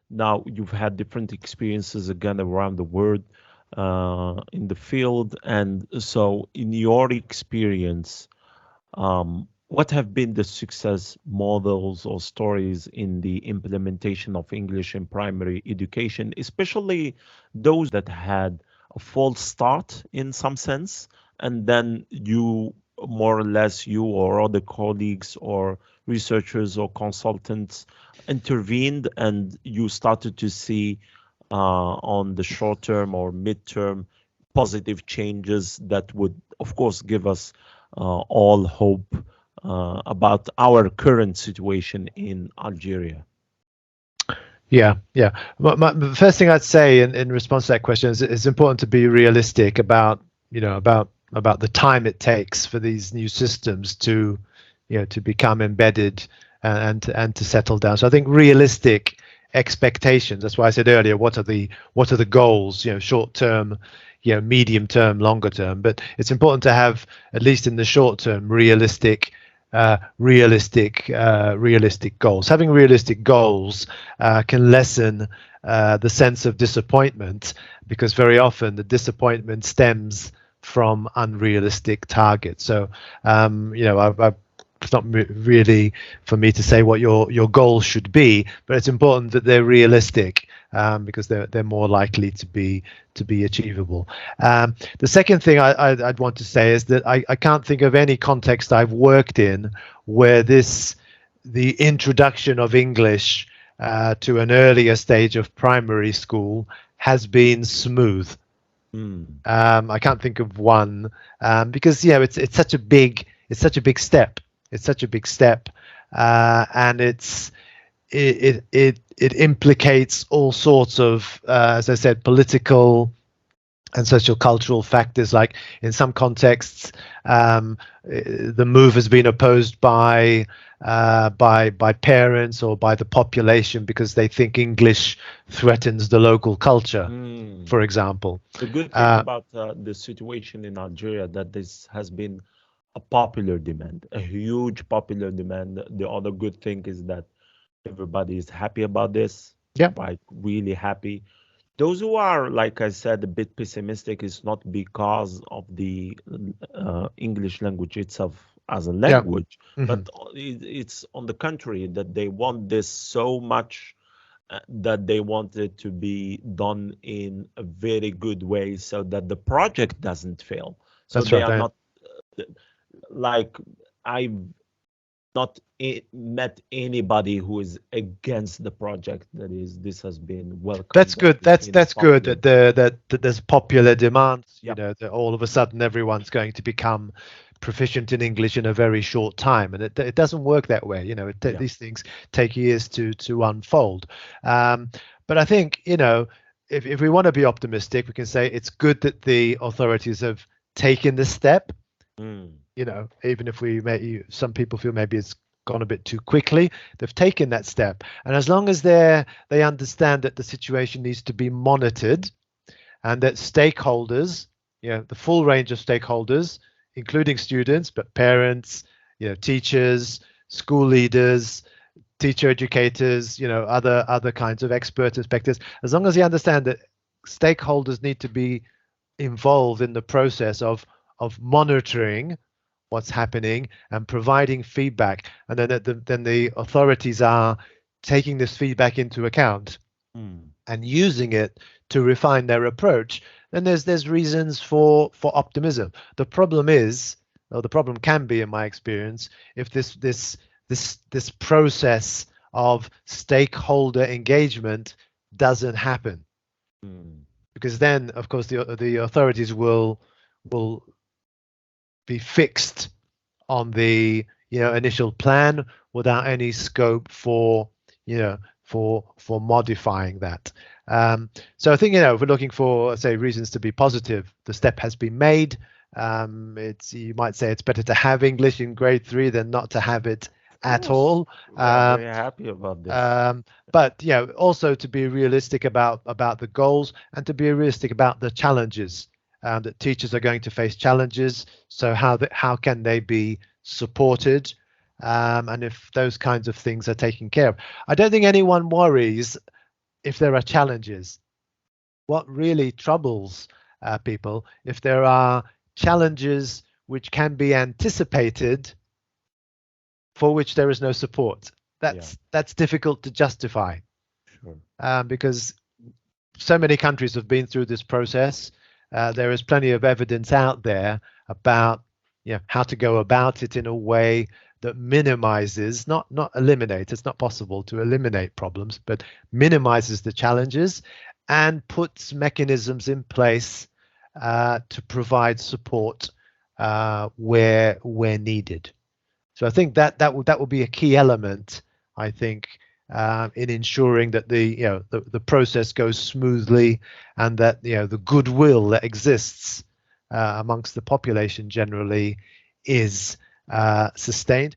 Now you've had different experiences again around the world in the field. And so in your experience, what have been the success models or stories in the implementation of English in primary education, especially those that had a false start in some sense, and then you more or less you or other colleagues or researchers or consultants intervened and you started to see on the short term or midterm positive changes that would, of course, give us all hope about our current situation in Algeria? Yeah, yeah. The first thing I'd say in response to that question is it's important to be realistic about, about the time it takes for these new systems to, to become embedded and to settle down. So I think realistic expectations. That's why I said earlier, what are the goals? Short term, medium term, longer term. But it's important to have, at least in the short term, realistic goals. Having realistic goals can lessen the sense of disappointment, because very often the disappointment stems from unrealistic targets. So, it's not really for me to say what your goals should be, but it's important that they're realistic, because they're more likely to be achievable. The second thing I'd want to say is that I can't think of any context I've worked in where the introduction of English to an earlier stage of primary school has been smooth. I can't think of one, because it's such a big step. It's such a big step, and it implicates all sorts of, as I said, political and social cultural factors. Like in some contexts, the move has been opposed by parents or by the population because they think English threatens the local culture, for example. The good thing about the situation in Algeria that this has been a popular demand, a huge popular demand. The other good thing is that everybody is happy about this. Yeah. Like really happy. Those who are, like I said, a bit pessimistic is not because of the English language itself as a language, but it's on the contrary that they want this so much that they want it to be done in a very good way so that the project doesn't fail. So That's they right, are not like I've not met anybody who is against the project. That is, this has been welcome. That's good. That's good that there's popular demands. That all of a sudden everyone's going to become proficient in English in a very short time, and it doesn't work that way. These things take years to unfold. But I think if we want to be optimistic, we can say it's good that the authorities have taken this step. Even if some people feel maybe it's gone a bit too quickly, they've taken that step. And as long as they understand that the situation needs to be monitored and that stakeholders, the full range of stakeholders, including students, but parents, teachers, school leaders, teacher educators, other kinds of expert inspectors, as long as they understand that stakeholders need to be involved in the process of monitoring what's happening and providing feedback, and then the authorities are taking this feedback into account and using it to refine their approach, then there's reasons for optimism. The problem can be, in my experience, if this process of stakeholder engagement doesn't happen, because then of course the authorities will be fixed on the initial plan without any scope for modifying that. So I think if we're looking for, say, reasons to be positive, the step has been made. You might say it's better to have English in grade 3 than not to have it at all. We're very happy about this. But also to be realistic about the goals and to be realistic about the challenges. That teachers are going to face challenges, so how can they be supported, and if those kinds of things are taken care of. I don't think anyone worries if there are challenges. What really troubles people, if there are challenges which can be anticipated, for which there is no support. That's difficult to justify. Sure. Because so many countries have been through this process. There is plenty of evidence out there about how to go about it in a way that minimizes, not eliminates. It's not possible to eliminate problems, but minimizes the challenges and puts mechanisms in place to provide support where needed. So I think that will be a key element, I think, in ensuring that the process goes smoothly, and that the goodwill that exists amongst the population generally is sustained.